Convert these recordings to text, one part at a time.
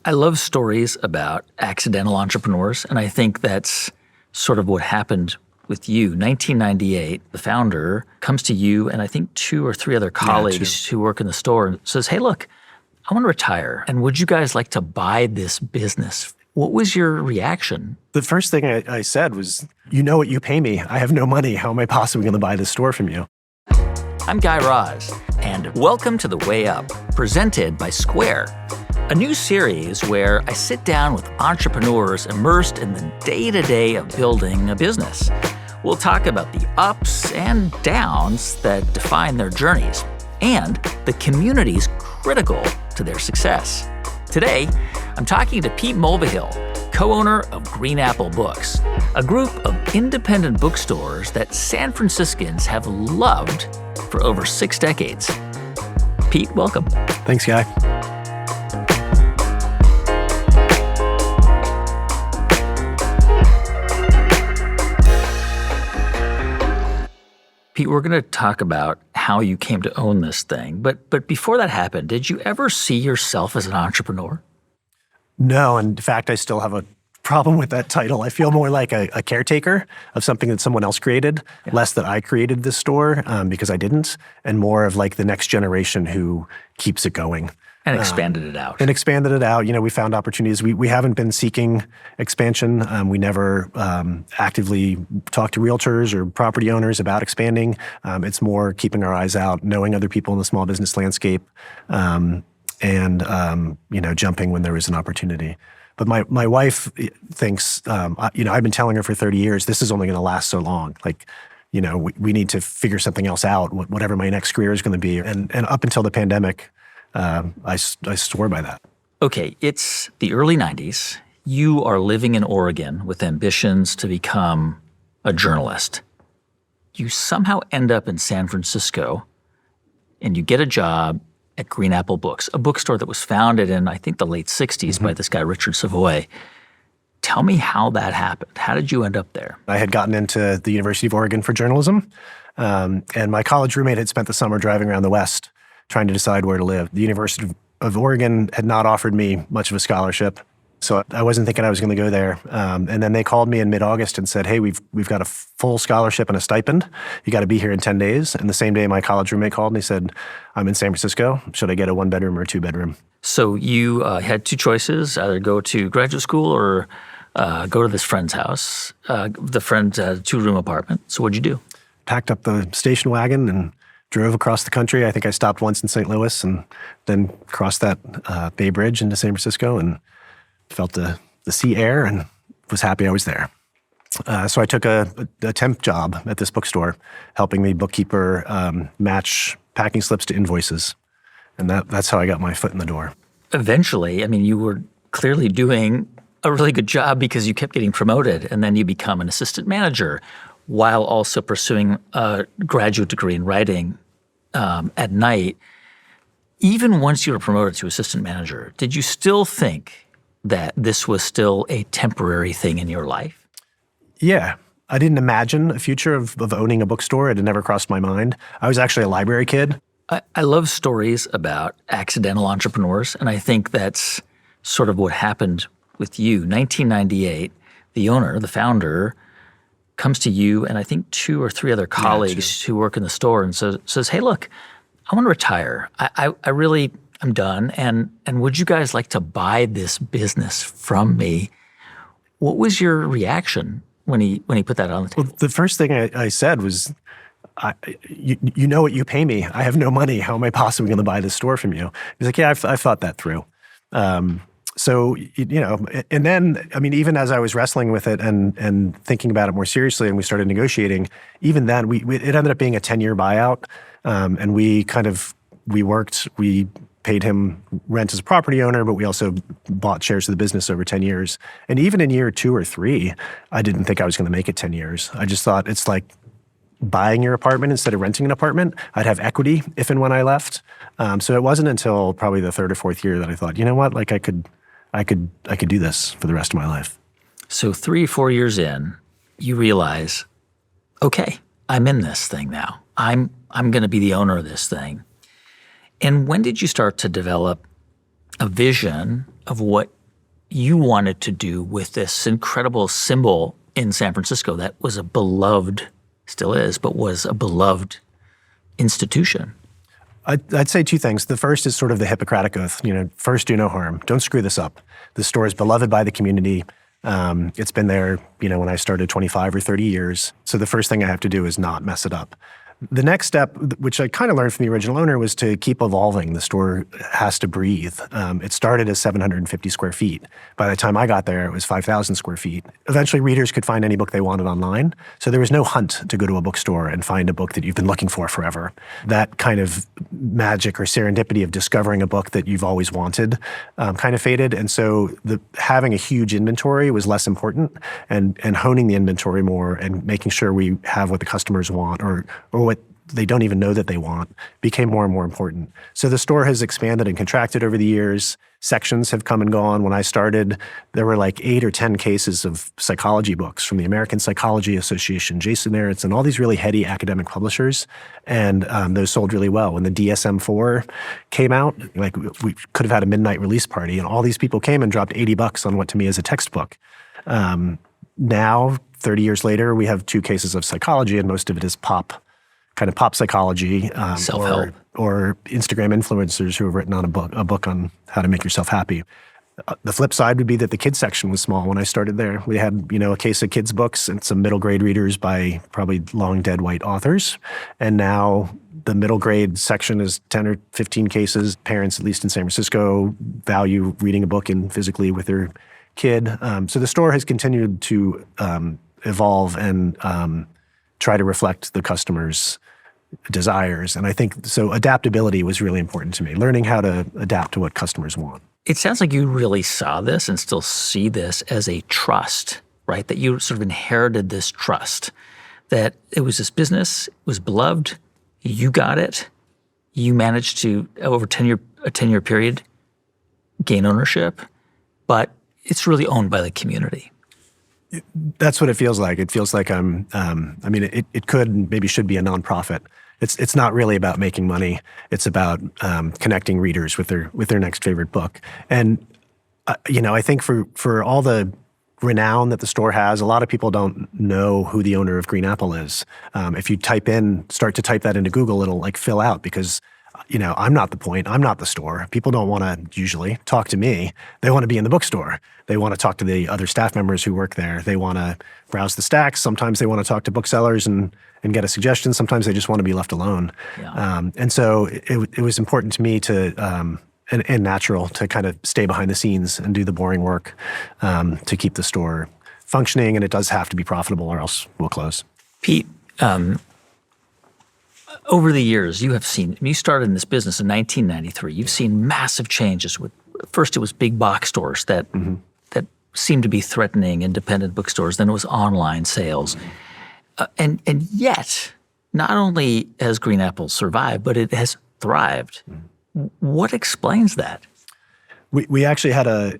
I love stories about accidental entrepreneurs, and I think that's sort of what happened with you. 1998, the founder comes to you and I think 2 or 3 other colleagues who work in the store and says, hey, look, I want to retire, and would you guys like to buy this business? What was your reaction? The first thing I said was, you know what you pay me. I have no money. How am I possibly going to buy this store from you? I'm Guy Raz, and welcome to The Way Up, presented by Square, a new series where I sit down with entrepreneurs immersed in the day-to-day of building a business. We'll talk about the ups and downs that define their journeys and the communities critical to their success. Today, I'm talking to Pete Mulvihill, co-owner of Green Apple Books, a group of independent bookstores that San Franciscans have loved for over 6 decades. Pete, welcome. Thanks, Guy. Pete, we're going to talk about how you came to own this thing. But before that happened, did you ever see yourself as an entrepreneur? No, and in fact, I still have a problem with that title. I feel more like a caretaker of something that someone else created, less that I created this store because I didn't, and more of like the next generation who keeps it going. And expanded it out. You know, we found opportunities. We haven't been seeking expansion. We never actively talk to realtors or property owners about expanding. It's more keeping our eyes out, knowing other people in the small business landscape, and you know, jumping when there is an opportunity. But my wife thinks, you know, I've been telling her for 30 years, this is only going to last so long. Like, you know, we need to figure something else out, whatever my next career is going to be. And up until the pandemic, I swore by that. Okay, it's the early 90s. You are living in Oregon with ambitions to become a journalist. You somehow end up in San Francisco, and you get a job at Green Apple Books, a bookstore that was founded in, I think, the late 60s by this guy, Richard Savoy. Tell me how that happened. How did you end up there? I had gotten into the University of Oregon for journalism, and my college roommate had spent the summer driving around the West trying to decide where to live. The University of Oregon had not offered me much of a scholarship, so I wasn't thinking I was going to go there. And then they called me in mid-August and said, hey, we've got a full scholarship and a stipend. You got to be here in 10 days. And the same day, my college roommate called and he said, I'm in San Francisco. Should I get a 1-bedroom or a 2-bedroom? So you had 2 choices, either go to graduate school or go to this friend's house. The friend had a 2-room apartment. So what'd you do? Packed up the station wagon and drove across the country. I think I stopped once in St. Louis and then crossed that Bay Bridge into San Francisco and felt the sea air and was happy I was there. So I took a temp job at this bookstore, helping the bookkeeper match packing slips to invoices. And that's how I got my foot in the door. Eventually, I mean, you were clearly doing a really good job because you kept getting promoted, and then you become an assistant manager while also pursuing a graduate degree in writing at night. Even once you were promoted to assistant manager, did you still think that this was still a temporary thing in your life? Yeah. I didn't imagine a future of owning a bookstore. It had never crossed my mind. I was actually a library kid. I love stories about accidental entrepreneurs, and I think that's sort of what happened with you. 1998, the founder, comes to you and I think 2 or 3 other colleagues who work in the store and says, hey, look, I want to retire. I'm done. And would you guys like to buy this business from me? What was your reaction when he put that on the table? Well, the first thing I said was, you know what you pay me. I have no money. How am I possibly going to buy this store from you? He's like, yeah, I've thought that through. So, you know, and then, I mean, even as I was wrestling with it and thinking about it more seriously and we started negotiating, even then, it ended up being a 10-year buyout. And we paid him rent as a property owner, but we also bought shares of the business over 10 years. And even in year 2 or 3, I didn't think I was going to make it 10 years. I just thought it's like buying your apartment instead of renting an apartment. I'd have equity if and when I left. So it wasn't until probably the 3rd or 4th year that I thought, you know what, like I could do this for the rest of my life. So 3 or 4 years in, you realize, okay, I'm in this thing now. I'm going to be the owner of this thing. And when did you start to develop a vision of what you wanted to do with this incredible symbol in San Francisco that was a beloved, still is, but was a beloved institution. I'd say two things. The first is sort of the Hippocratic Oath. First, do no harm. Don't screw this up. The store is beloved by the community. It's been there, when I started 25 or 30 years. So the first thing I have to do is not mess it up. The next step, which I kind of learned from the original owner, was to keep evolving. The store has to breathe. It started as 750 square feet. By the time I got there, it was 5,000 square feet. Eventually, readers could find any book they wanted online. So there was no hunt to go to a bookstore and find a book that you've been looking for forever. That kind of magic or serendipity of discovering a book that you've always wanted kind of faded. And so having a huge inventory was less important, and honing the inventory more and making sure we have what the customers want or what they don't even know that they want became more and more important. So the store has expanded and contracted over the years. Sections have come and gone. When I started, there were like 8 or 10 cases of psychology books from the American Psychology Association, Jason Aritz, and all these really heady academic publishers. And those sold really well. When the DSM-4 came out, like we could have had a midnight release party, and all these people came and dropped $80 on what to me is a textbook. Now, 30 years later, we have 2 cases of psychology, and most of it is pop psychology, self-help, or Instagram influencers who have written on a book on how to make yourself happy. The flip side would be that the kids section was small when I started there. We had, a case of kids books and some middle grade readers by probably long dead white authors. And now the middle grade section is 10 or 15 cases. Parents, at least in San Francisco, value reading a book physically with their kid. So the store has continued to evolve and try to reflect the customer's desires. And I think so adaptability was really important to me, learning how to adapt to what customers want. It sounds like you really saw this and still see this as a trust, right? That you sort of inherited this trust, that it was this business, it was beloved, you got it, you managed to, over a 10-year period, gain ownership, but it's really owned by the community. That's what it feels like. It feels like it could and maybe should be a nonprofit. It's not really about making money. It's about connecting readers with their next favorite book. And I think for all the renown that the store has, a lot of people don't know who the owner of Green Apple is. If you start to type that into Google, it'll fill out because I'm not the point. I'm not the store. People don't want to usually talk to me. They want to be in the bookstore. They want to talk to the other staff members who work there. They want to browse the stacks. Sometimes they want to talk to booksellers and get a suggestion. Sometimes they just want to be left alone. Yeah. And so it was important to me to, and natural to kind of stay behind the scenes and do the boring work to keep the store functioning. And it does have to be profitable or else we'll close. Pete, over the years, you started in this business in 1993. You've seen massive changes. First, it was big box stores that seemed to be threatening independent bookstores. Then it was online sales. And yet, not only has Green Apple survived, but it has thrived. What explains that? We actually had a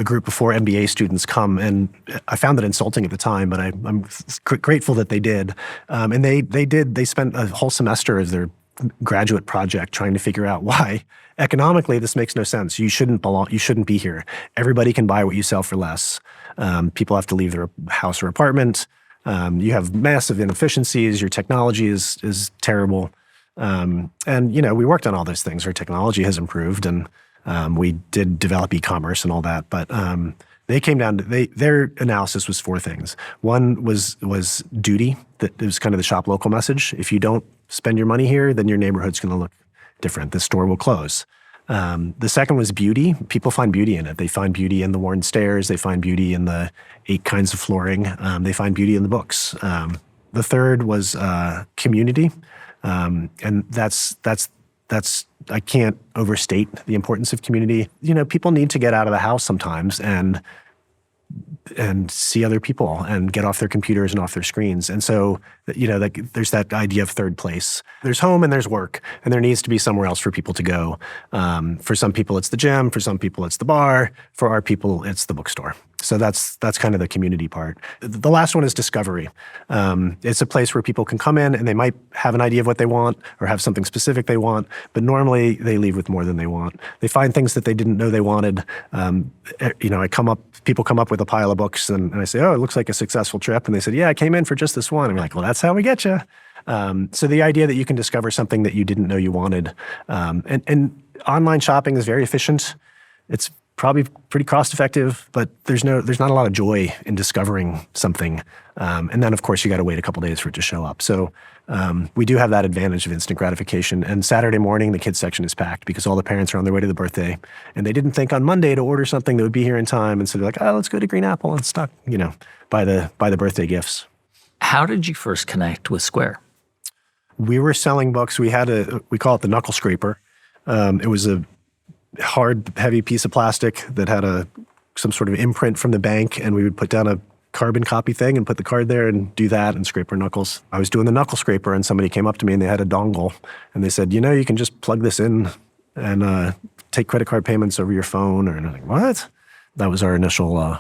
group of 4 MBA students come, and I found it insulting at the time, but I'm grateful that they did. And they spent a whole semester as their graduate project trying to figure out why economically this makes no sense. You shouldn't be here. Everybody can buy what you sell for less. People have to leave their house or apartment. You have massive inefficiencies. Your technology is terrible. And we worked on all those things. Our technology has improved, and we did develop e-commerce and all that, but they came down to their analysis was 4 things. One was duty. That it was kind of the shop local message. If you don't spend your money here, then your neighborhood's going to look different. The store will close. The second was beauty. People find beauty in it. They find beauty in the worn stairs. They find beauty in the 8 kinds of flooring. They find beauty in the books. The third was community, and that's I can't overstate the importance of community. People need to get out of the house sometimes and see other people and get off their computers and off their screens. And so, there's that idea of third place. There's home and there's work, and there needs to be somewhere else for people to go. For some people, it's the gym. For some people, it's the bar. For our people, it's the bookstore. So that's kind of the community part. The last one is discovery. It's a place where people can come in and they might have an idea of what they want or have something specific they want, but normally they leave with more than they want. They find things that they didn't know they wanted. People come up with a pile of books and I say, oh, it looks like a successful trip. And they said, yeah, I came in for just this one. And I'm like, well, that's how we get you. So the idea that you can discover something that you didn't know you wanted. And online shopping is very efficient. It's probably pretty cost-effective, but there's not a lot of joy in discovering something. And then, of course, you got to wait a couple days for it to show up. So we do have that advantage of instant gratification. And Saturday morning, the kids section is packed because all the parents are on their way to the birthday. And they didn't think on Monday to order something that would be here in time. And so they're like, oh, let's go to Green Apple and stock, buy the birthday gifts. How did you first connect with Square? We were selling books. We call it the knuckle scraper. It was a hard, heavy piece of plastic that had some sort of imprint from the bank, and we would put down a carbon copy thing and put the card there and do that and scrape our knuckles. I was doing the knuckle scraper, and somebody came up to me and they had a dongle, and they said, you can just plug this in and take credit card payments over your phone. And I'm like, what? That was our initial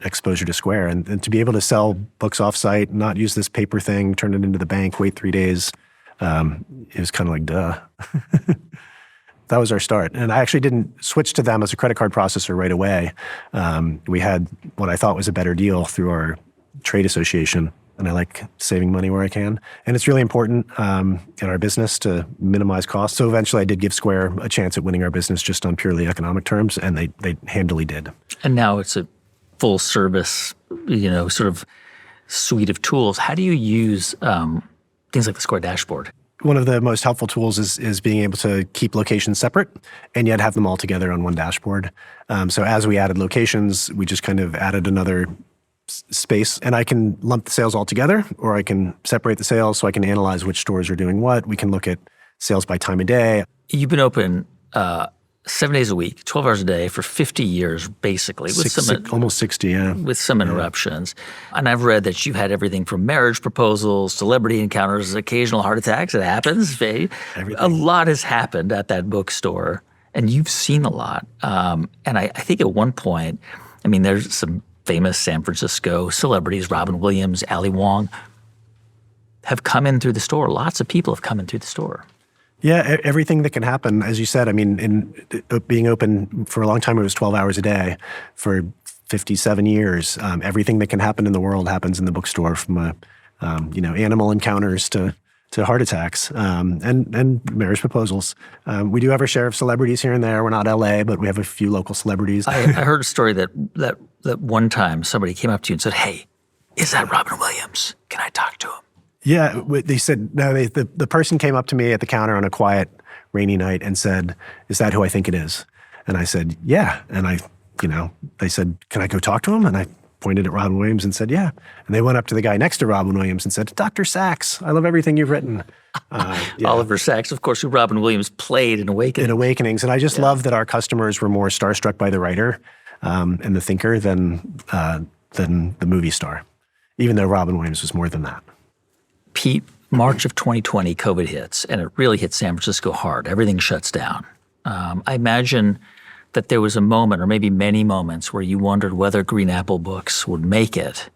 exposure to Square. And to be able to sell books off-site, not use this paper thing, turn it into the bank, wait 3 days, it was kind of like, duh. That was our start. And I actually didn't switch to them as a credit card processor right away. We had what I thought was a better deal through our trade association, and I like saving money where I can. And it's really important in our business to minimize costs. So eventually I did give Square a chance at winning our business just on purely economic terms, and they handily did. And now it's a full service, sort of suite of tools. How do you use things like the Square dashboard? One of the most helpful tools is being able to keep locations separate and yet have them all together on one dashboard. So as we added locations, we just kind of added another space, and I can lump the sales all together, or I can separate the sales so I can analyze which stores are doing what. We can look at sales by time of day. You've been open 7 days a week, 12 hours a day for 50 years, basically. Almost 60, yeah. With some interruptions. And I've read that you've had everything from marriage proposals, celebrity encounters, occasional heart attacks. It happens. A lot has happened at that bookstore, and you've seen a lot. And I think at one point, there's some famous San Francisco celebrities, Robin Williams, Ali Wong, have come in through the store. Lots of people have come in through the store. Yeah, everything that can happen, as you said. In being open for a long time, it was 12 hours a day. For 57 years, everything that can happen in the world happens in the bookstore, from animal encounters to heart attacks and marriage proposals. We do have our share of celebrities here and there. We're not LA, but we have a few local celebrities. I heard a story that one time somebody came up to you and said, "Hey, is that Robin Williams? Can I talk to him?" Yeah, they said, no, the person came up to me at the counter on a quiet, rainy night and said, "Is that who I think it is?" And I said, "Yeah." And they said, "Can I go talk to him?" And I pointed at Robin Williams and said, "Yeah." And they went up to the guy next to Robin Williams and said, "Dr. Sachs, I love everything you've written." Yeah. Oliver Sacks, of course, who Robin Williams played in Awakenings. In Awakenings. And I just love that our customers were more starstruck by the writer and the thinker than the movie star, even though Robin Williams was more than that. Pete, March of 2020, COVID hits, and it really hit San Francisco hard. Everything shuts down. I imagine that there was a moment, or maybe many moments, where you wondered whether Green Apple Books would make it.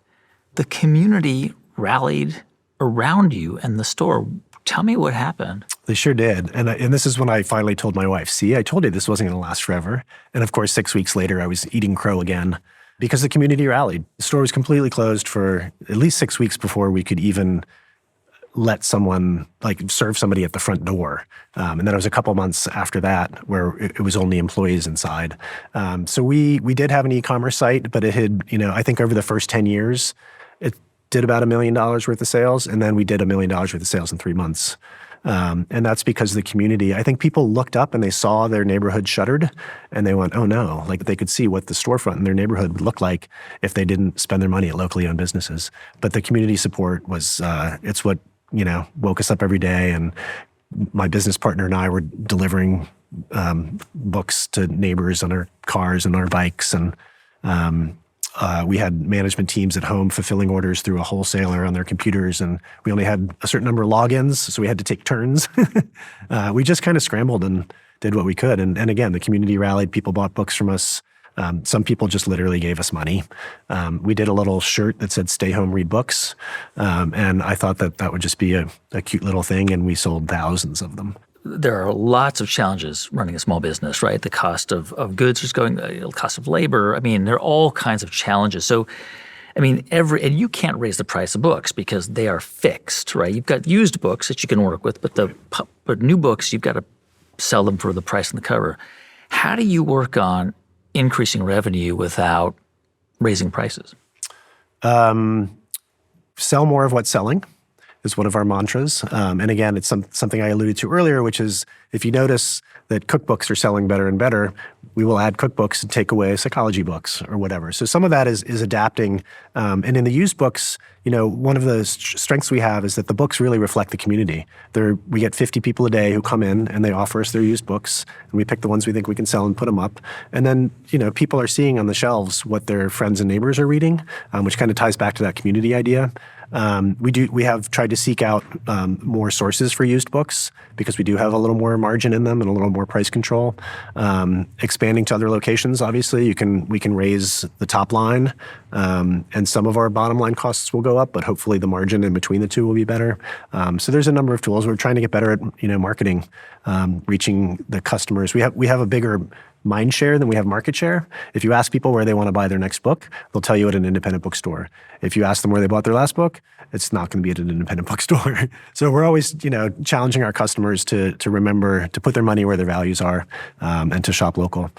The community rallied around you and the store. Tell me what happened. They sure did. And this is when I finally told my wife, "See, I told you this wasn't going to last forever." And of course, 6 weeks later, I was eating crow again because the community rallied. The store was completely closed for at least 6 weeks before we could even let someone, serve somebody at the front door. And then it was a couple months after that where it was only employees inside. So we did have an e-commerce site, but it had, I think over the first 10 years, it did about $1 million worth of sales. And then we did $1 million worth of sales in 3 months. And that's because of the community. I think people looked up and they saw their neighborhood shuttered and they went, oh no, they could see what the storefront in their neighborhood would look like if they didn't spend their money at locally owned businesses. But the community support was, it's what, woke us up every day. And my business partner and I were delivering books to neighbors on our cars and our bikes. And we had management teams at home fulfilling orders through a wholesaler on their computers. And we only had a certain number of logins, so we had to take turns. We just kind of scrambled and did what we could. And again, the community rallied. People bought books from us. Some people just literally gave us money. We did a little shirt that said "Stay home, read books," and I thought that would just be a cute little thing, and we sold thousands of them. There are lots of challenges running a small business, right? The cost of goods is going, the cost of labor. I mean, there are all kinds of challenges. So, I mean, and you can't raise the price of books because they are fixed, right? You've got used books that you can work with, but new books, you've got to sell them for the price on the cover. How do you work on increasing revenue without raising prices? Sell more of what's selling is one of our mantras. And again, it's something I alluded to earlier, which is if you notice that cookbooks are selling better and better, we will add cookbooks and take away psychology books or whatever. So some of that is adapting. And in the used books, one of the strengths we have is that the books really reflect the community. We get 50 people a day who come in and they offer us their used books, and we pick the ones we think we can sell and put them up. And then, people are seeing on the shelves what their friends and neighbors are reading, which kind of ties back to that community idea. We have tried to seek out more sources for used books because we do have a little more margin in them and a little more price control. Expanding to other locations, obviously, we can raise the top line, and some of our bottom line costs will go up, but hopefully the margin in between the two will be better. So there's a number of tools. We're trying to get better at marketing, reaching the customers. We have a bigger mind share than we have market share. If you ask people where they want to buy their next book, they'll tell you at an independent bookstore. If you ask them where they bought their last book, it's not going to be at an independent bookstore. So we're always, challenging our customers to remember to put their money where their values are, and to shop local.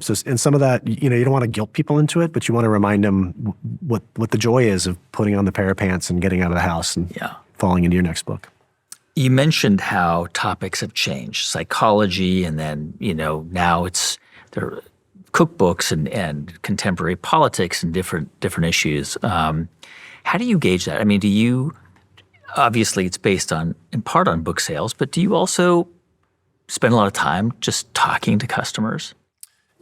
So in some of that, you don't want to guilt people into it, but you want to remind them what the joy is of putting on the pair of pants and getting out of the house and falling into your next book. You mentioned how topics have changed, psychology, and then, now there are cookbooks and contemporary politics and different issues. How do you gauge that? I mean, obviously it's based in part on book sales, but do you also spend a lot of time just talking to customers?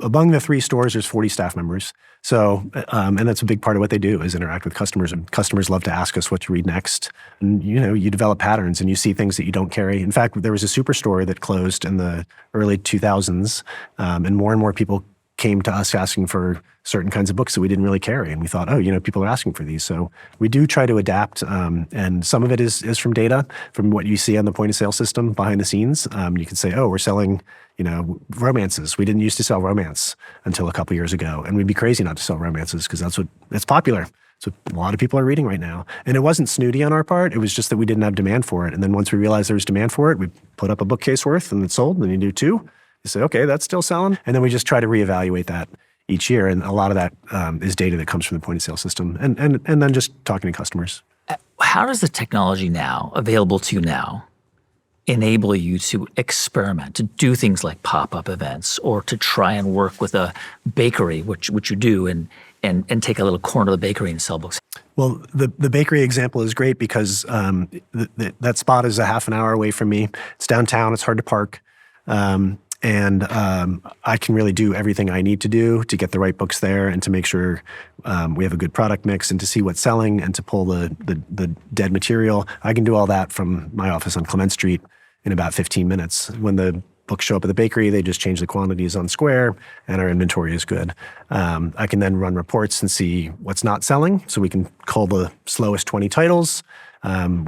Among the 3 stores, there's 40 staff members. So, and that's a big part of what they do is interact with customers. And customers love to ask us what to read next. And, you develop patterns and you see things that you don't carry. In fact, there was a superstore that closed in the early 2000s, and more people came to us asking for certain kinds of books that we didn't really carry. And we thought, people are asking for these. So we do try to adapt. And some of it is from data, from what you see on the point of sale system behind the scenes. You can say, we're selling, romances. We didn't used to sell romance until a couple years ago. And we'd be crazy not to sell romances because that's popular. It's what a lot of people are reading right now. And it wasn't snooty on our part. It was just that we didn't have demand for it. And then once we realized there was demand for it, we put up a bookcase worth and it sold. And you do 2. You say, okay, that's still selling. And then we just try to reevaluate that each year. And a lot of that is data that comes from the point of sale system. And then just talking to customers. How does the technology available to you now, enable you to experiment, to do things like pop-up events or to try and work with a bakery, which you do, and take a little corner of the bakery and sell books? Well, the bakery example is great because that spot is a half an hour away from me. It's downtown. It's hard to park. And I can really do everything I need to do to get the right books there and to make sure we have a good product mix and to see what's selling and to pull the dead material. I can do all that from my office on Clement Street in about 15 minutes. When the books show up at the bakery, they just change the quantities on Square and our inventory is good. I can then run reports and see what's not selling. So we can call the slowest 20 titles.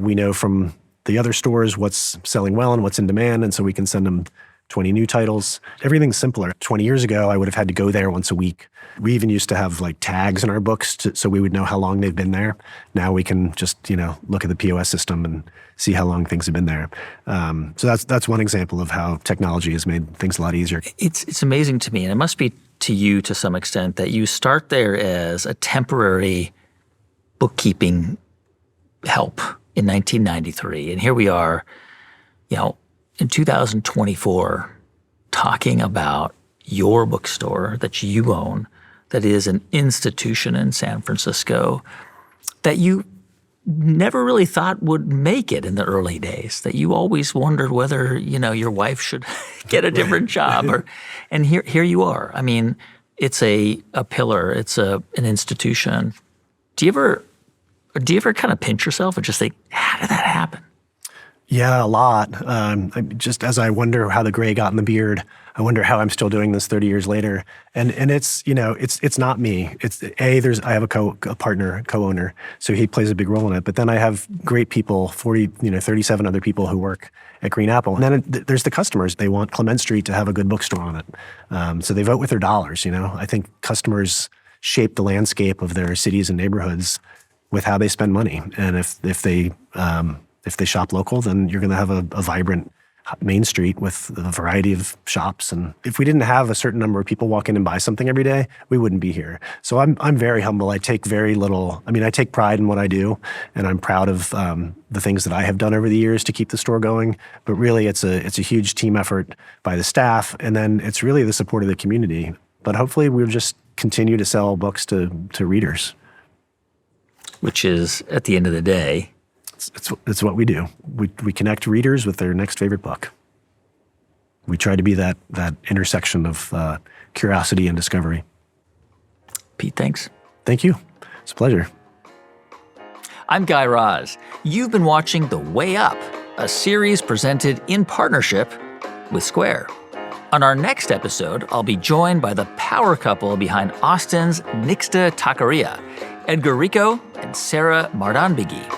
We know from the other stores what's selling well and what's in demand. And so we can send them 20 new titles. Everything's simpler. 20 years ago, I would have had to go there once a week. We even used to have tags in our books so we would know how long they've been there. Now we can just, look at the POS system and see how long things have been there. So that's one example of how technology has made things a lot easier. It's amazing to me, and it must be to you to some extent, that you start there as a temporary bookkeeping help in 1993. And here we are, in 2024, talking about your bookstore that you own, that is an institution in San Francisco that you never really thought would make it in the early days, that you always wondered whether, your wife should get a different job. And here you are. I mean, it's a pillar. It's an institution. Do you ever kind of pinch yourself and just think, how did that happen? Yeah, a lot. Just as I wonder how the gray got in the beard, I wonder how I'm still doing this 30 years later. And it's, it's not me. It's I have a partner, co-owner, so he plays a big role in it. But then I have great people, 37 other people who work at Green Apple. And then there's the customers. They want Clement Street to have a good bookstore on it. So they vote with their dollars, I think customers shape the landscape of their cities and neighborhoods with how they spend money. And if they shop local, then you're going to have a vibrant Main Street with a variety of shops. And if we didn't have a certain number of people walk in and buy something every day, we wouldn't be here. So I'm very humble. I take very little. I take pride in what I do, and I'm proud of the things that I have done over the years to keep the store going. But really, it's a huge team effort by the staff, and then it's really the support of the community. But hopefully, we'll just continue to sell books to readers. Which is, at the end of the day, it's what we do. We connect readers with their next favorite book. We try to be that intersection of curiosity and discovery. Pete, thanks. Thank you. It's a pleasure. I'm Guy Raz. You've been watching The Way Up, a series presented in partnership with Square. On our next episode, I'll be joined by the power couple behind Austin's Nixta Taqueria, Edgar Rico and Sarah Mardanbigi.